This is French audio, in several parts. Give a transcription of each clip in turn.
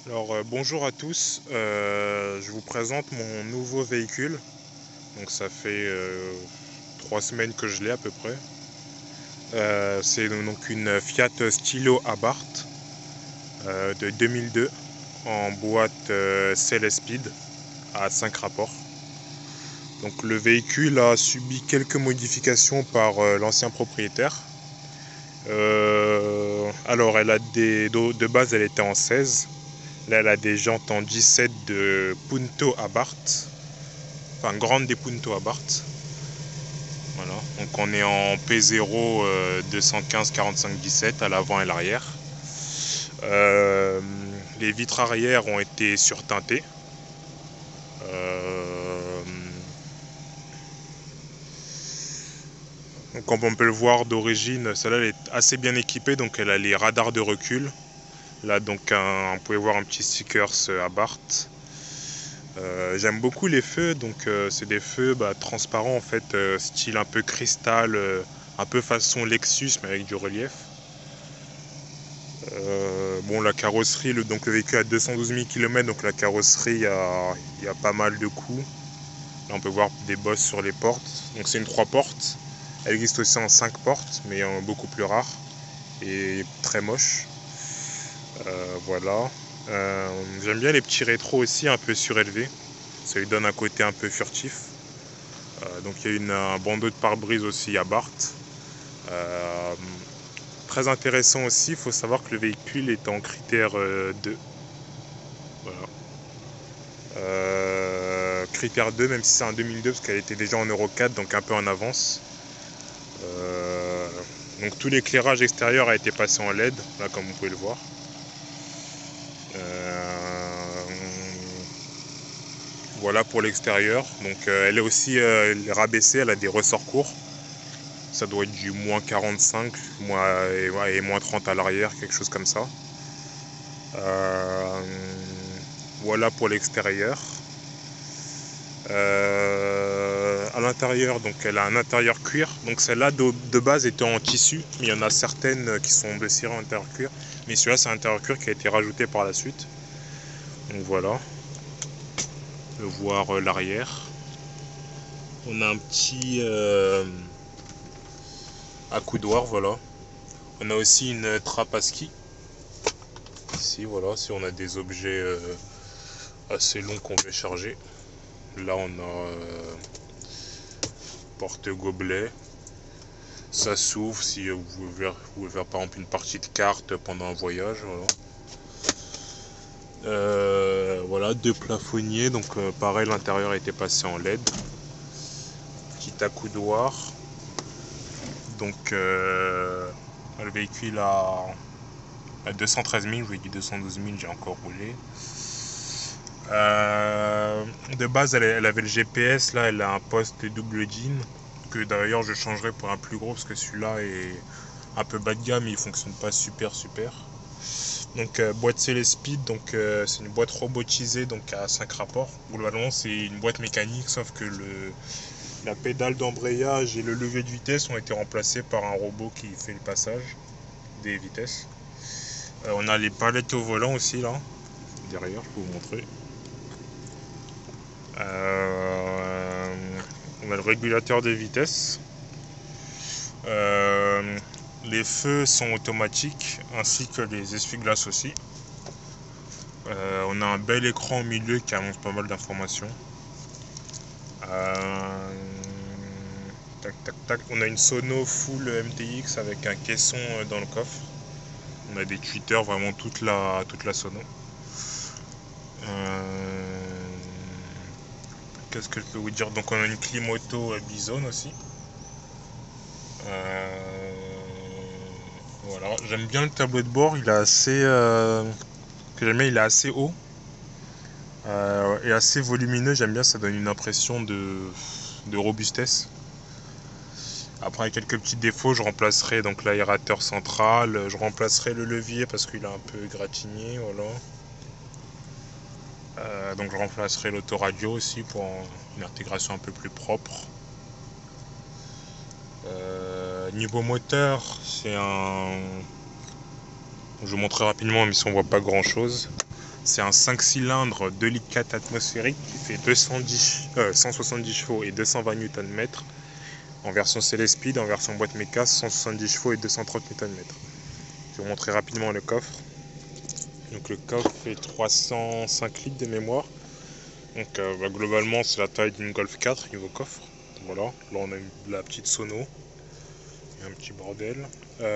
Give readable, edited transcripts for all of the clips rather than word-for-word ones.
Bonjour à tous, je vous présente mon nouveau véhicule. Donc ça fait 3 semaines que je l'ai à peu près. C'est donc une Fiat Stilo Abarth de 2002 en boîte Célespeed à 5 rapports. Donc le véhicule a subi quelques modifications par l'ancien propriétaire. De base elle était en 16. Là, elle a des jantes en 17 de Punto Abarth. Enfin, grande des Punto Abarth. Voilà. Donc, on est en P0 215 45 17 à l'avant et l'arrière. Les vitres arrière ont été surteintées. Euh, donc, comme on peut le voir d'origine, celle-là elle est assez bien équipée. Donc, elle a les radars de recul. Là, donc, on pouvait voir un petit sticker Abarth. J'aime beaucoup les feux, donc c'est des feux transparents en fait, style un peu cristal, un peu façon Lexus mais avec du relief. Bon, la carrosserie, donc le véhicule a 212 000 km, donc la carrosserie, il y a pas mal de coups. Là on peut voir des bosses sur les portes. Donc c'est une 3 portes. Elle existe aussi en 5 portes, mais beaucoup plus rare et très moche. Voilà. J'aime bien les petits rétros aussi, un peu surélevés. Ça lui donne un côté un peu furtif. Donc il y a un bandeau de pare-brise aussi à Barthes. Euh, Très intéressant aussi, il faut savoir que le véhicule est en critère 2. Voilà. Critère 2, même si c'est un 2002, parce qu'elle était déjà en Euro 4, donc un peu en avance. Euh, donc tout l'éclairage extérieur a été passé en LED, là comme vous pouvez le voir. Voilà pour l'extérieur. Donc elle est aussi rabaissée, elle a des ressorts courts. Ça doit être du moins 45 et moins 30 à l'arrière, quelque chose comme ça. Voilà pour l'extérieur. À l'intérieur, donc elle a un intérieur cuir. Donc celle-là de base était en tissu, mais il y en a certaines qui sont de cire en intérieur cuir. Mais celui-là c'est un intérieur cuir qui a été rajouté par la suite. Donc voilà. On peut voir l'arrière. On a un petit accoudoir, voilà. On a aussi une trappe à ski. Ici, voilà, si on a des objets assez longs qu'on veut charger. Là, on a porte-gobelet. Ça s'ouvre si vous voulez faire par exemple une partie de cartes pendant un voyage. Voilà. Voilà, deux plafonniers. Donc, pareil, l'intérieur a été passé en LED. Petit accoudoir. Donc, le véhicule a 213 000. Je vous ai dit 212 000, j'ai encore roulé. De base, elle avait le GPS. Là, elle a un poste double DIN. Que d'ailleurs, je changerai pour un plus gros parce que celui-là est un peu bas de gamme et il fonctionne pas super. Donc boîte Célespeed, donc c'est une boîte robotisée donc à 5 rapports. Globalement c'est une boîte mécanique sauf que la pédale d'embrayage et le levier de vitesse ont été remplacés par un robot qui fait le passage des vitesses. On a les palettes au volant aussi là, derrière, je peux vous montrer. On a le régulateur des vitesses. Les feux sont automatiques ainsi que les essuie-glaces aussi. On a un bel écran au milieu qui annonce pas mal d'informations. Tac. On a une sono full MTX avec un caisson dans le coffre. On a des tweeters, vraiment toute la sono. Qu'est-ce que je peux vous dire? Donc on a une clim auto Bizone aussi. Voilà, j'aime bien le tableau de bord, il est assez il est assez haut et assez volumineux. J'aime bien, ça donne une impression de robustesse. Après, avec quelques petits défauts, je remplacerai donc l'aérateur central, je remplacerai le levier parce qu'il est un peu gratigné, voilà. Donc je remplacerai l'autoradio aussi pour une intégration un peu plus propre. Niveau moteur, c'est un... Je vous montrerai rapidement, même si on voit pas grand chose. C'est un 5 cylindres 2,4 litres atmosphérique qui fait 170 chevaux et 220 Nm. En version Célespeed, en version boîte méca, 170 chevaux et 230 Nm. Je vais vous montrer rapidement le coffre. Donc le coffre fait 305 litres de mémoire. Donc globalement c'est la taille d'une Golf 4 niveau coffre. Voilà, là on a la petite sono. Il y a un petit bordel. Là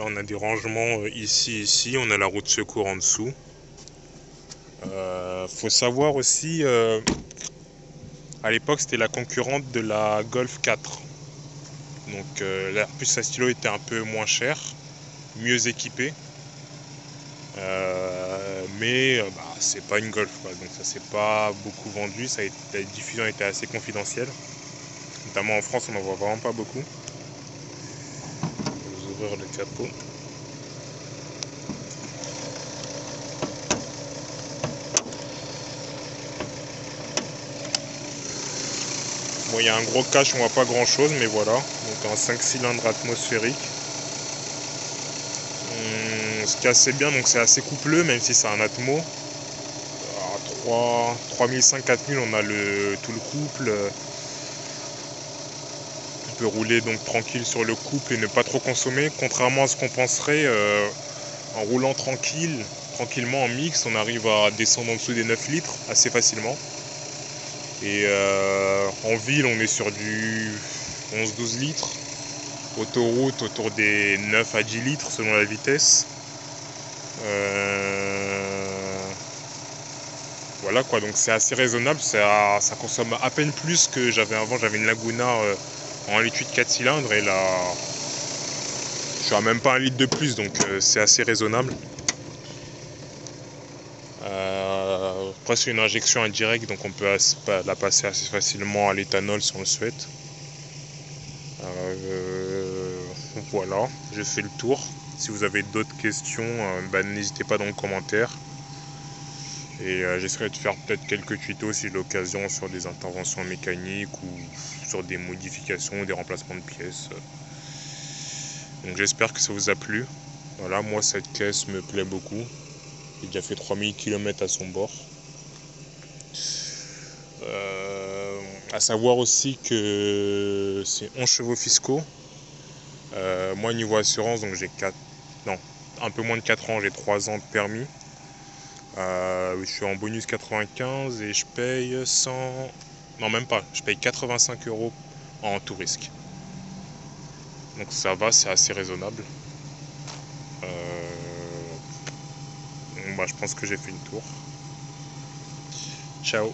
on a des rangements ici, on a la roue de secours en dessous. Faut savoir aussi, à l'époque c'était la concurrente de la Golf 4. Donc l'Airpuce stylo était un peu moins cher, mieux équipé. Mais c'est pas une Golf quoi, donc ça s'est pas beaucoup vendu, la diffusion était assez confidentielle. Notamment en France on n'en voit vraiment pas beaucoup. Je vais vous ouvrir le capot. Bon, il y a un gros cache, on voit pas grand chose, mais voilà. Donc un 5 cylindres atmosphérique. Ce qui est assez bien, donc c'est assez coupleux, même si c'est un Atmo. À 3500-4000, on a tout le couple. On peut rouler donc tranquille sur le couple et ne pas trop consommer. Contrairement à ce qu'on penserait, en roulant tranquillement en mix, on arrive à descendre en dessous des 9 litres assez facilement. Et en ville, on est sur du 11-12 litres. Autoroute, autour des 9 à 10 litres selon la vitesse. Voilà quoi, donc c'est assez raisonnable. Ça consomme à peine plus que j'avais avant. J'avais une Laguna en 1,8 litre 4 cylindres et là, je suis à même pas 1 litre de plus, donc c'est assez raisonnable. Après c'est une injection indirecte, donc on peut la passer assez facilement à l'éthanol si on le souhaite. Voilà, j'ai fait le tour. Si vous avez d'autres questions, n'hésitez pas dans les commentaires. Et j'essaierai de faire peut-être quelques tutos si j'ai l'occasion sur des interventions mécaniques ou sur des modifications ou des remplacements de pièces. Donc j'espère que ça vous a plu. Voilà, moi cette caisse me plaît beaucoup. J'ai déjà fait 3000 km à son bord. À savoir aussi que c'est 11 chevaux fiscaux. Moi niveau assurance, donc j'ai un peu moins de 4 ans, j'ai 3 ans de permis. Je suis en bonus 95 et je paye 100... Non même pas, je paye 85 € en tout risque. Donc ça va, c'est assez raisonnable. Je pense que j'ai fait le tour. Ciao.